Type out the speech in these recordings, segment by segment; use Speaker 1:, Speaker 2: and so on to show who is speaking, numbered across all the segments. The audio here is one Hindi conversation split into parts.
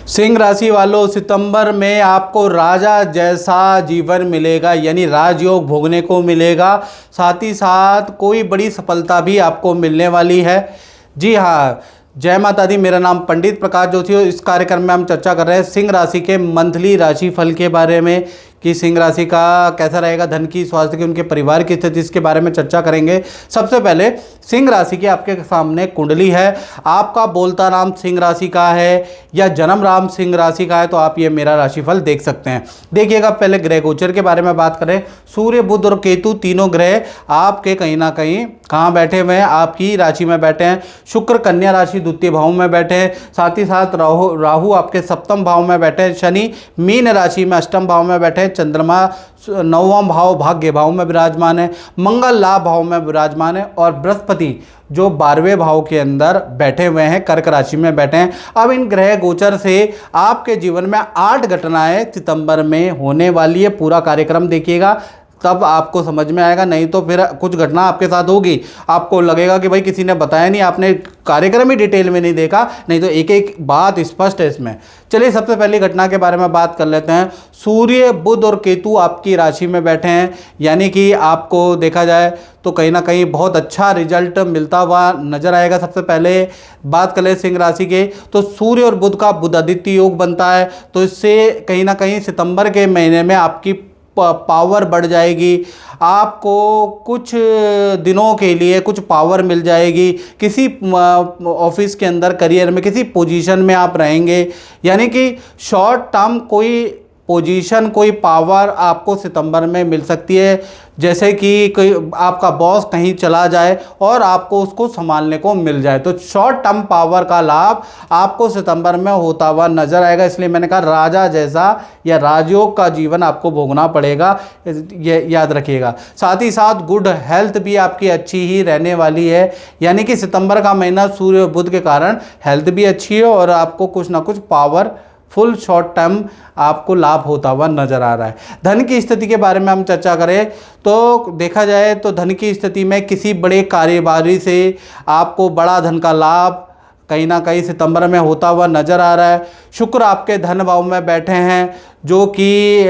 Speaker 1: सिंह राशि वालों, सितंबर में आपको राजा जैसा जीवन मिलेगा, यानी राजयोग भोगने को मिलेगा। साथ ही साथ कोई बड़ी सफलता भी आपको मिलने वाली है। जी हाँ, जय माता दी। मेरा नाम पंडित प्रकाश जोशी है। इस कार्यक्रम में हम चर्चा कर रहे हैं सिंह राशि के मंथली राशि फल के बारे में कि सिंह राशि का कैसा रहेगा, धन की, स्वास्थ्य की, उनके परिवार की स्थिति, इसके बारे में चर्चा करेंगे। सबसे पहले सिंह राशि की आपके सामने कुंडली है। आपका बोलता नाम सिंह राशि का है या जन्म नाम सिंह राशि का है तो आप ये मेरा राशिफल देख सकते हैं। देखिएगा, पहले ग्रह गोचर के बारे में बात करें। सूर्य, बुध और केतु तीनों ग्रह आपके कहीं ना कहीं कहाँ बैठे हुए हैं, आपकी राशि में बैठे हैं। शुक्र कन्या राशि द्वितीय भाव में बैठे हैं। साथ ही साथ राहु आपके सप्तम भाव में बैठे हैं। शनि मीन राशि में अष्टम भाव में बैठे हैं। चंद्रमा नवम भाव भाग्य भाव में विराजमान है। मंगल लाभ भाव में विराजमान है और बृहस्पति जो 12वें भाव के अंदर बैठे हुए हैं, कर्क राशि में बैठे हैं। अब इन ग्रह गोचर से आपके जीवन में 8 घटनाएं सितंबर में होने वाली है। पूरा कार्यक्रम देखिएगा तब आपको समझ में आएगा, नहीं तो फिर कुछ घटना आपके साथ होगी, आपको लगेगा कि भाई किसी ने बताया नहीं, आपने कार्यक्रम ही डिटेल में नहीं देखा, नहीं तो एक एक बात स्पष्ट है इसमें। चलिए सबसे पहली घटना के बारे में बात कर लेते हैं। सूर्य, बुध और केतु आपकी राशि में बैठे हैं, यानी कि आपको देखा जाए तो कहीं ना कहीं बहुत अच्छा रिजल्ट मिलता हुआ नजर आएगा। सबसे पहले बात कर ले सिंह राशि के, तो सूर्य और बुध का बुधादित्य योग बनता है, तो इससे कहीं ना कहीं सितंबर के महीने में आपकी पावर बढ़ जाएगी। आपको कुछ दिनों के लिए कुछ पावर मिल जाएगी, किसी ऑफिस के अंदर, करियर में किसी पोजीशन में आप रहेंगे, यानी कि शॉर्ट टर्म कोई पोजीशन, कोई पावर आपको सितंबर में मिल सकती है। जैसे कि कोई आपका बॉस कहीं चला जाए और आपको उसको संभालने को मिल जाए, तो शॉर्ट टर्म पावर का लाभ आपको सितंबर में होता हुआ नजर आएगा। इसलिए मैंने कहा राजा जैसा या राजयोग का जीवन आपको भोगना पड़ेगा, ये याद रखिएगा। साथ ही साथ गुड हेल्थ भी आपकी अच्छी ही रहने वाली है, यानी कि सितंबर का महीना सूर्य और बुध के कारण हेल्थ भी अच्छी है और आपको कुछ ना कुछ पावर फुल शॉर्ट टर्म आपको लाभ होता हुआ नजर आ रहा है। धन की स्थिति के बारे में हम चर्चा करें तो देखा जाए तो धन की स्थिति में किसी बड़े कारोबारी से आपको बड़ा धन का लाभ कहीं ना कहीं सितंबर में होता हुआ नजर आ रहा है। शुक्र आपके धन भाव में बैठे हैं, जो कि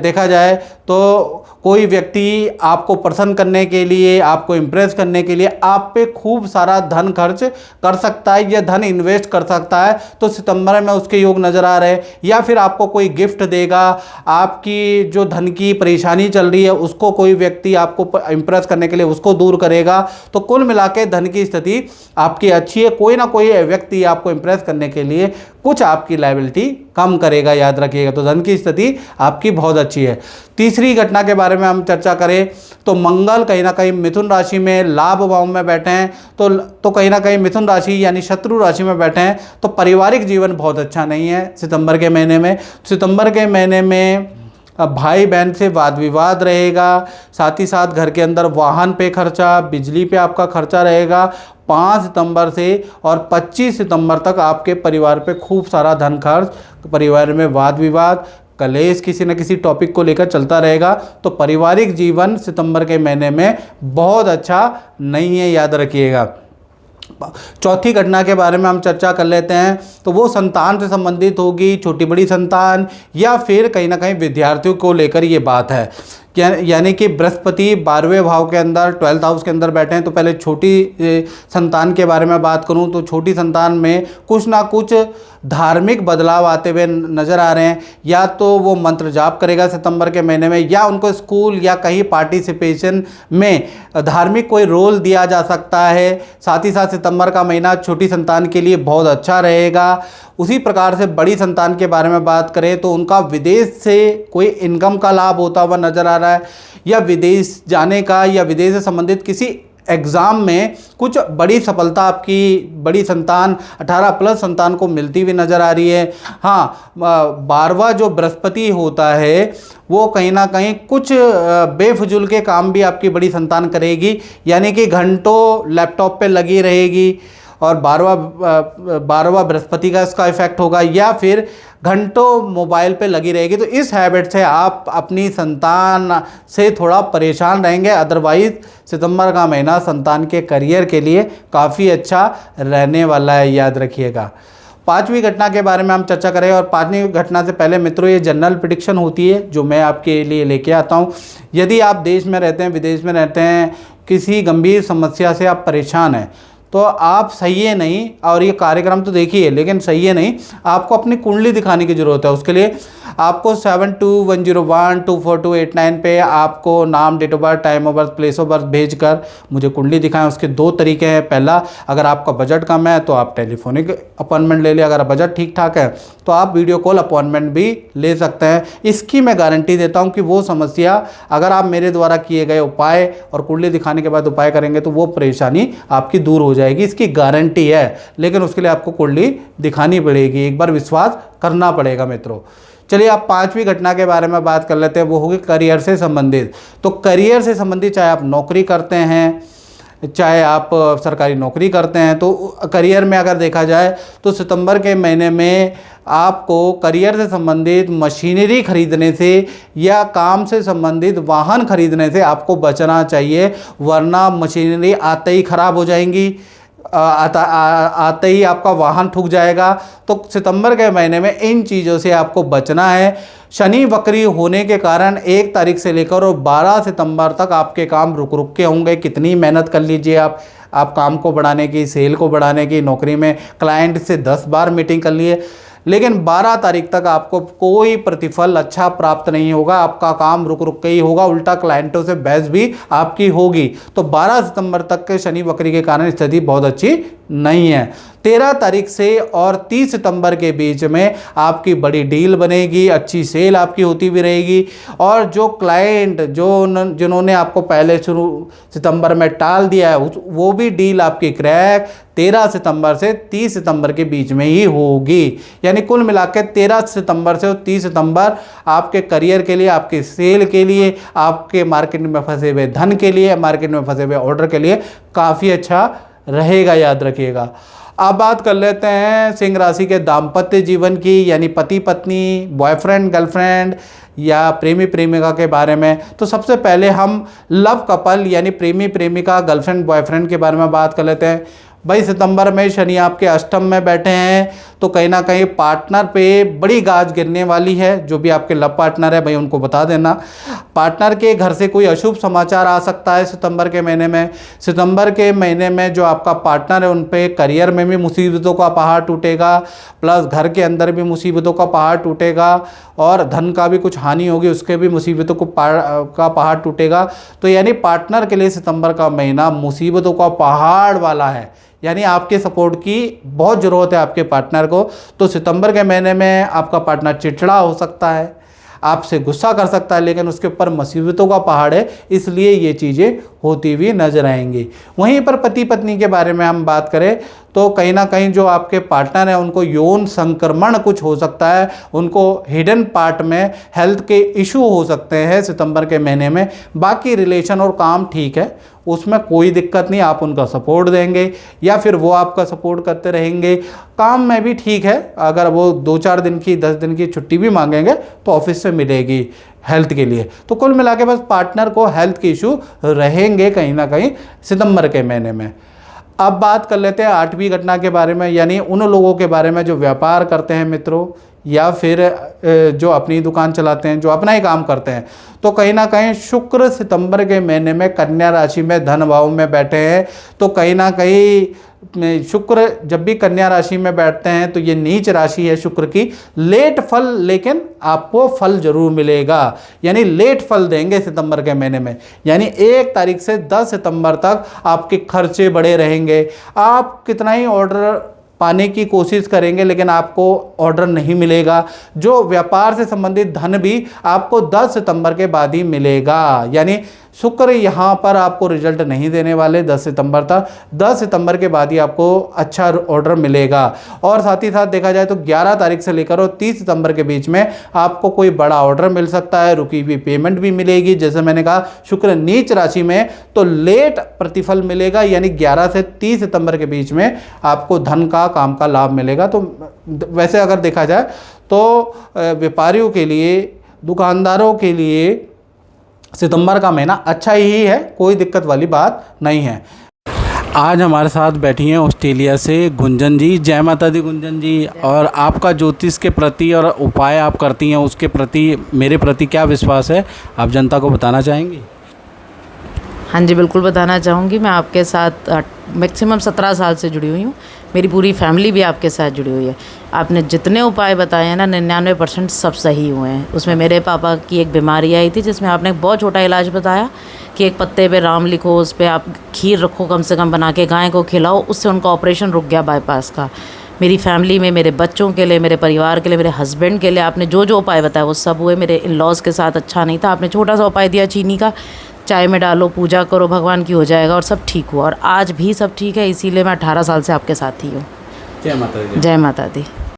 Speaker 1: देखा जाए तो कोई व्यक्ति आपको प्रसन्न करने के लिए, आपको इम्प्रेस करने के लिए आप पे खूब सारा धन खर्च कर सकता है या धन इन्वेस्ट कर सकता है, तो सितंबर में उसके योग नज़र आ रहे हैं। या फिर आपको कोई गिफ्ट देगा, आपकी जो धन की परेशानी चल रही है उसको कोई व्यक्ति आपको इम्प्रेस करने के लिए उसको दूर करेगा। तो कुल मिला के धन की स्थिति आपकी अच्छी है। कोई ना कोई व्यक्ति आपको इम्प्रेस करने के लिए कुछ आपकी लायबिलिटी कम करेगा, याद रखिएगा। तो धन की स्थिति आपकी बहुत अच्छी है। तीसरी घटना के बारे में हम चर्चा करें तो मंगल कहीं ना कहीं मिथुन राशि में लाभ भाव में बैठे हैं, तो कहीं ना कहीं मिथुन राशि यानी शत्रु राशि में बैठे हैं, तो पारिवारिक जीवन बहुत अच्छा नहीं है सितंबर के महीने में। सितंबर के महीने में भाई बहन से वाद विवाद रहेगा। साथ ही साथ घर के अंदर वाहन पे खर्चा, बिजली पे आपका खर्चा रहेगा। 5 सितंबर से और 25 सितंबर तक आपके परिवार पे खूब सारा धन खर्च, परिवार में वाद विवाद, कलेश किसी न किसी टॉपिक को लेकर चलता रहेगा। तो पारिवारिक जीवन सितंबर के महीने में बहुत अच्छा नहीं है, याद रखिएगा। चौथी घटना के बारे में हम चर्चा कर लेते हैं, तो वो संतान से संबंधित होगी, छोटी बड़ी संतान या फिर कहीं ना कहीं विद्यार्थियों को लेकर ये बात है। यानी कि बृहस्पति 12वें भाव के अंदर 12th हाउस के अंदर बैठे हैं। तो पहले छोटी संतान के बारे में बात करूं तो छोटी संतान में कुछ ना कुछ धार्मिक बदलाव आते हुए नज़र आ रहे हैं। या तो वो मंत्र जाप करेगा सितंबर के महीने में, या उनको स्कूल या कहीं पार्टिसिपेशन में धार्मिक कोई रोल दिया जा सकता है। साथ ही साथ सितंबर का महीना छोटी संतान के लिए बहुत अच्छा रहेगा। उसी प्रकार से बड़ी संतान के बारे में बात करें तो उनका विदेश से कोई इनकम का लाभ होता हुआ नजर आ रहा है, या विदेश जाने का, या विदेश से संबंधित किसी एग्ज़ाम में कुछ बड़ी सफलता आपकी बड़ी संतान 18+ संतान को मिलती हुई नज़र आ रही है। हाँ, 12वां जो बृहस्पति होता है वो कहीं ना कहीं कुछ बेफजूल के काम भी आपकी बड़ी संतान करेगी, यानी कि घंटों लैपटॉप पे लगी रहेगी और 12वां बृहस्पति का इसका इफेक्ट होगा, या फिर घंटों मोबाइल पे लगी रहेगी। तो इस हैबिट से आप अपनी संतान से थोड़ा परेशान रहेंगे। अदरवाइज सितंबर का महीना संतान के करियर के लिए काफ़ी अच्छा रहने वाला है, याद रखिएगा। पांचवी घटना के बारे में हम चर्चा करें, और पांचवी घटना से पहले मित्रों ये जनरल प्रेडिक्शन होती है जो मैं आपके लिए लेके आता हूँ। यदि आप देश में रहते हैं, विदेश में रहते हैं, किसी गंभीर समस्या से आप परेशान हैं, तो आप सही है नहीं, और ये कार्यक्रम तो देखिए लेकिन सही है नहीं, आपको अपनी कुंडली दिखाने की ज़रूरत है। उसके लिए आपको 7210124289 पे आपको नाम, date of birth, time of birth, place of birth भेजकर मुझे कुंडली दिखाएं। उसके दो तरीके हैं। पहला, अगर आपका बजट कम है तो आप टेलीफोनिक अपॉइंटमेंट ले लें, अगर बजट ठीक ठाक है तो आप वीडियो कॉल अपॉइंटमेंट भी ले सकते हैं। इसकी मैं गारंटी देता हूं कि वो समस्या, अगर आप मेरे द्वारा किए गए उपाय और कुंडली दिखाने के बाद उपाय करेंगे तो वो परेशानी आपकी दूर हो जाएगी, इसकी गारंटी है। लेकिन उसके लिए आपको कुंडली दिखानी पड़ेगी, एक बार विश्वास करना पड़ेगा मित्रों। चलिए आप पांचवी घटना के बारे में बात कर लेते हैं, वो होगी करियर से संबंधित। तो करियर से संबंधित, चाहे आप नौकरी करते हैं, चाहे आप सरकारी नौकरी करते हैं, तो करियर में अगर देखा जाए तो सितंबर के महीने में आपको करियर से संबंधित मशीनरी खरीदने से या काम से संबंधित वाहन खरीदने से आपको बचना चाहिए, वरना मशीनरी आते ही खराब हो जाएंगी, आते ही आपका वाहन ठुक जाएगा। तो सितंबर के महीने में इन चीज़ों से आपको बचना है। शनि वक्री होने के कारण 1 तारीख से लेकर और 12 सितंबर तक आपके काम रुक रुक के होंगे। कितनी मेहनत कर लीजिए आप काम को बढ़ाने की, सेल को बढ़ाने की, नौकरी में क्लाइंट से 10 बार मीटिंग कर लिए, लेकिन 12 तारीख तक आपको कोई प्रतिफल अच्छा प्राप्त नहीं होगा। आपका काम रुक रुक के ही होगा, उल्टा क्लाइंटों से बहस भी आपकी होगी। तो 12 सितंबर तक के शनि वक्री के कारण स्थिति बहुत अच्छी नहीं है। 13 तारीख से और 30 सितंबर के बीच में आपकी बड़ी डील बनेगी, अच्छी सेल आपकी होती भी रहेगी। और जो क्लाइंट जिन्होंने आपको पहले शुरू सितंबर में टाल दिया है, वो भी डील आपकी क्रैक 13 सितंबर से 30 सितंबर के बीच में ही होगी। यानी कुल मिलाकर 13 सितंबर से 30 सितंबर आपके करियर के लिए, आपके सेल के लिए, आपके मार्केट में फंसे हुए धन के लिए, मार्केट में फंसे हुए ऑर्डर के लिए काफ़ी अच्छा रहेगा, याद रखिएगा। अब बात कर लेते हैं सिंह राशि के दाम्पत्य जीवन की, यानी पति पत्नी, बॉयफ्रेंड गर्लफ्रेंड या प्रेमी प्रेमिका के बारे में। तो सबसे पहले हम लव कपल यानी प्रेमी प्रेमिका, गर्लफ्रेंड बॉयफ्रेंड के बारे में बात कर लेते हैं। भाई सितंबर में शनि आपके अष्टम में बैठे हैं, तो कहीं ना कहीं पार्टनर पे बड़ी गाज गिरने वाली है। जो भी आपके लव पार्टनर है भाई उनको बता देना, पार्टनर के घर से कोई अशुभ समाचार आ सकता है सितंबर के महीने में। सितंबर के महीने में जो आपका पार्टनर है उन पे करियर में भी मुसीबतों का पहाड़ टूटेगा, प्लस घर के अंदर भी मुसीबतों का पहाड़ टूटेगा, और धन का भी कुछ हानि होगी, उसके भी मुसीबतों का पहाड़ टूटेगा। तो यानी पार्टनर के लिए सितंबर का महीना मुसीबतों का पहाड़ वाला है, यानी आपके सपोर्ट की बहुत ज़रूरत है आपके पार्टनर को। तो सितंबर के महीने में आपका पार्टनर चिड़चिड़ा हो सकता है, आपसे गुस्सा कर सकता है, लेकिन उसके ऊपर मुसीबतों का पहाड़ है, इसलिए ये चीज़ें होती हुई नजर आएंगी। वहीं पर पति पत्नी के बारे में हम बात करें तो कहीं ना कहीं जो आपके पार्टनर हैं उनको यौन संक्रमण कुछ हो सकता है, उनको हिडन पार्ट में हेल्थ के इशू हो सकते हैं सितंबर के महीने में। बाकी रिलेशन और काम ठीक है, उसमें कोई दिक्कत नहीं, आप उनका सपोर्ट देंगे या फिर वो आपका सपोर्ट करते रहेंगे। काम में भी ठीक है, अगर वो 2-4 दिन की 10 दिन की छुट्टी भी मांगेंगे तो ऑफिस से मिलेगी हेल्थ के लिए। तो कुल मिला के बस पार्टनर को हेल्थ के इशू रहेंगे कहीं ना कहीं सितंबर के महीने में। अब बात कर लेते हैं 8वीं घटना के बारे में, यानी उन लोगों के बारे में जो व्यापार करते हैं मित्रों, या फिर जो अपनी दुकान चलाते हैं, जो अपना ही काम करते हैं। तो कहीं ना कहीं शुक्र सितंबर के महीने में कन्या राशि में धन भाव में बैठे हैं। तो कहीं ना कहीं शुक्र जब भी कन्या राशि में बैठते हैं तो ये नीच राशि है शुक्र की, लेट फल, लेकिन आपको फल जरूर मिलेगा, यानी लेट फल देंगे सितंबर के महीने में। यानी 1 तारीख से 10 सितंबर तक आपके खर्चे बढ़े रहेंगे। आप कितना ही ऑर्डर पाने की कोशिश करेंगे लेकिन आपको ऑर्डर नहीं मिलेगा। जो व्यापार से संबंधित धन भी आपको 10 सितंबर के बाद ही मिलेगा, यानी शुक्र यहाँ पर आपको रिजल्ट नहीं देने वाले 10 सितंबर तक। 10 सितंबर के बाद ही आपको अच्छा ऑर्डर मिलेगा। और साथ ही साथ देखा जाए तो 11 तारीख से लेकर और 30 सितंबर के बीच में आपको कोई बड़ा ऑर्डर मिल सकता है, रुकी हुई पेमेंट भी मिलेगी। जैसे मैंने कहा शुक्र नीच राशि में तो लेट प्रतिफल मिलेगा, यानी 11 से 30 सितंबर के बीच में आपको धन का, काम का लाभ मिलेगा। तो वैसे अगर देखा जाए तो व्यापारियों के लिए, दुकानदारों के लिए सितंबर का महीना अच्छा ही है, कोई दिक्कत वाली बात नहीं है। आज हमारे साथ बैठी हैं ऑस्ट्रेलिया से गुंजन जी। जय माता दी गुंजन जी। और आपका ज्योतिष के प्रति और उपाय आप करती हैं उसके प्रति मेरे प्रति क्या विश्वास है, आप जनता को बताना चाहेंगी?
Speaker 2: हाँ जी, बिल्कुल बताना चाहूँगी। मैं आपके साथ मैक्सिमम 17 साल से जुड़ी हुई हूँ। मेरी पूरी फैमिली भी आपके साथ जुड़ी हुई है। आपने जितने उपाय बताए हैं ना, 99% सब सही हुए हैं। उसमें मेरे पापा की एक बीमारी आई थी जिसमें आपने एक बहुत छोटा इलाज बताया कि एक पत्ते पे राम लिखो, उस पर आप खीर रखो कम से कम बना के, गाय को खिलाओ, उससे उनका ऑपरेशन रुक गया बाईपास का। मेरी फैमिली में, मेरे बच्चों के लिए, मेरे परिवार के लिए, मेरे हस्बैंड के लिए आपने जो जो उपाय बताया वो सब हुए। मेरे इन लॉज के साथ अच्छा नहीं था, आपने छोटा सा उपाय दिया, चीनी का, चाय में डालो, पूजा करो भगवान की, हो जाएगा, और सब ठीक हुआ। और आज भी सब ठीक है, इसीलिए मैं 18 साल से आपके साथ ही हूँ।
Speaker 1: जय माता दी।
Speaker 2: जय माता दी।